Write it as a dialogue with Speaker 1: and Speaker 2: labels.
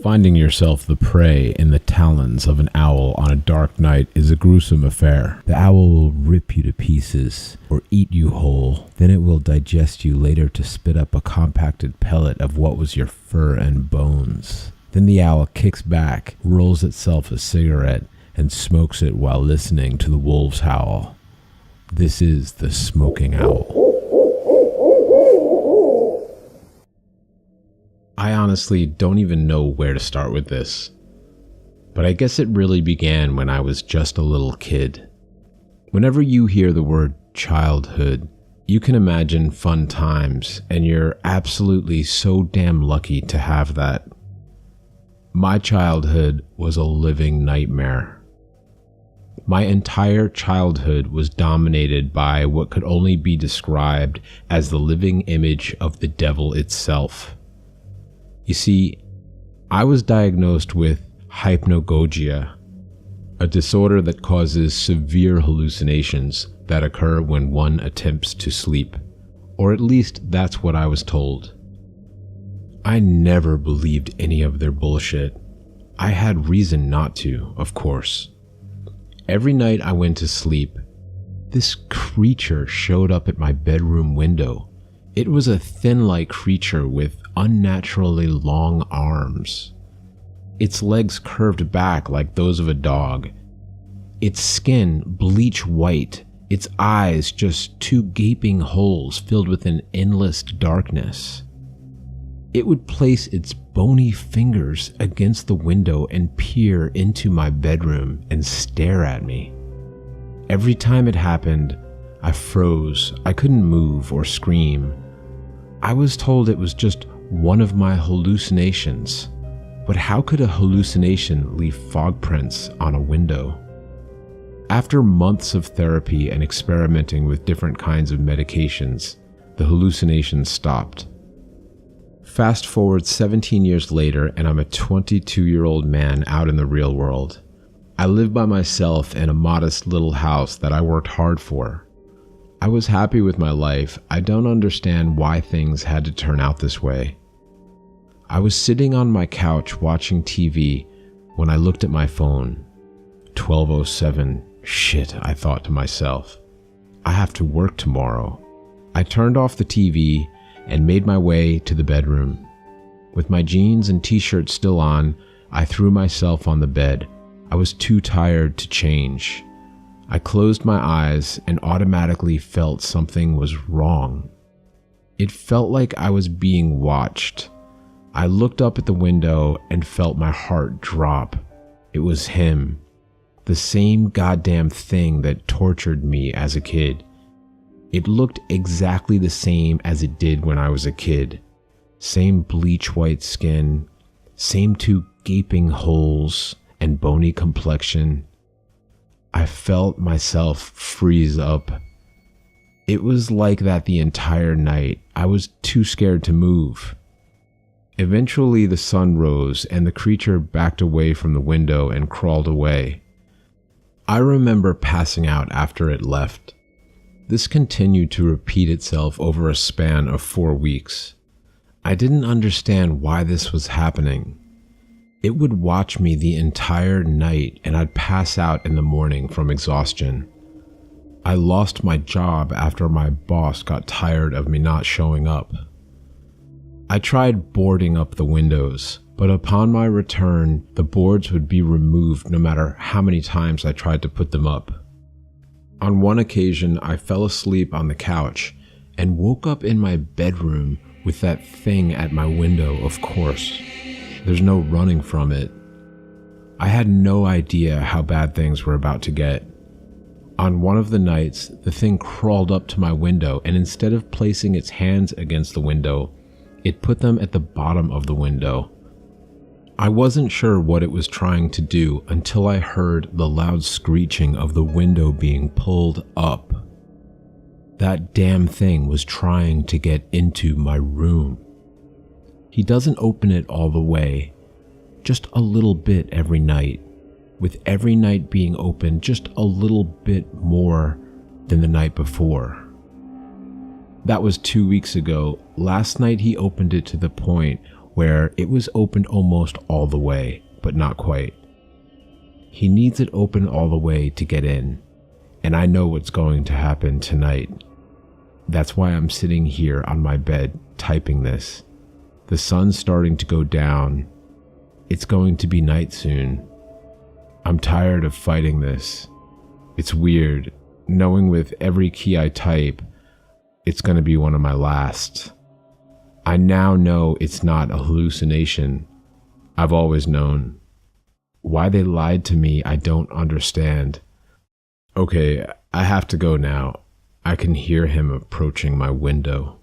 Speaker 1: Finding yourself the prey in the talons of an owl on a dark night is a gruesome affair. The owl will rip you to pieces or eat you whole. Then it will digest you later to spit up a compacted pellet of what was your fur and bones. Then the owl kicks back, rolls itself a cigarette, and smokes it while listening to the wolves howl. This is the smoking owl. I honestly don't even know where to start with this, but I guess it really began when I was just a little kid. Whenever you hear the word childhood, you can imagine fun times, and you're absolutely so damn lucky to have that. My childhood was a living nightmare. My entire childhood was dominated by what could only be described as the living image of the devil itself. You see, I was diagnosed with Hypnagogia, a disorder that causes severe hallucinations that occur when one attempts to sleep, or at least that's what I was told. I never believed any of their bullshit. I had reason not to, of course. Every night I went to sleep, this creature showed up at my bedroom window. It was a thin-like creature with unnaturally long arms. Its legs curved back like those of a dog. Its skin bleach white. Its eyes just two gaping holes filled with an endless darkness. It would place its bony fingers against the window and peer into my bedroom and stare at me. Every time it happened, I froze. I couldn't move or scream. I was told it was just one of my hallucinations. But how could a hallucination leave fog prints on a window? After months of therapy and experimenting with different kinds of medications, the hallucinations stopped. Fast forward 17 years later, and I'm a 22-year-old man out in the real world. I live by myself in a modest little house that I worked hard for. I was happy with my life. I don't understand why things had to turn out this way. I was sitting on my couch watching TV when I looked at my phone. 12:07. Shit, I thought to myself. I have to work tomorrow. I turned off the TV and made my way to the bedroom. With my jeans and t-shirt still on, I threw myself on the bed. I was too tired to change. I closed my eyes and automatically felt something was wrong. It felt like I was being watched. I looked up at the window and felt my heart drop. It was him. The same goddamn thing that tortured me as a kid. It looked exactly the same as it did when I was a kid. Same bleach white skin, same two gaping holes and bony complexion. I felt myself freeze up. It was like that the entire night. I was too scared to move. Eventually the sun rose and the creature backed away from the window and crawled away. I remember passing out after it left. This continued to repeat itself over a span of 4 weeks. I didn't understand why this was happening. It would watch me the entire night and I'd pass out in the morning from exhaustion. I lost my job after my boss got tired of me not showing up. I tried boarding up the windows, but upon my return, the boards would be removed no matter how many times I tried to put them up. On one occasion, I fell asleep on the couch and woke up in my bedroom with that thing at my window, of course. There's no running from it. I had no idea how bad things were about to get. On one of the nights, the thing crawled up to my window, and instead of placing its hands against the window, it put them at the bottom of the window. I wasn't sure what it was trying to do until I heard the loud screeching of the window being pulled up. That damn thing was trying to get into my room. He doesn't open it all the way, just a little bit every night, with every night being open just a little bit more than the night before. That was 2 weeks ago. Last night he opened it to the point where it was opened almost all the way, but not quite. He needs it open all the way to get in, and I know what's going to happen tonight. That's why I'm sitting here on my bed typing this. The sun's starting to go down. It's going to be night soon. I'm tired of fighting this. It's weird, knowing with every key I type, it's going to be one of my last. I now know it's not a hallucination. I've always known. Why they lied to me, I don't understand. Okay, I have to go now. I can hear him approaching my window.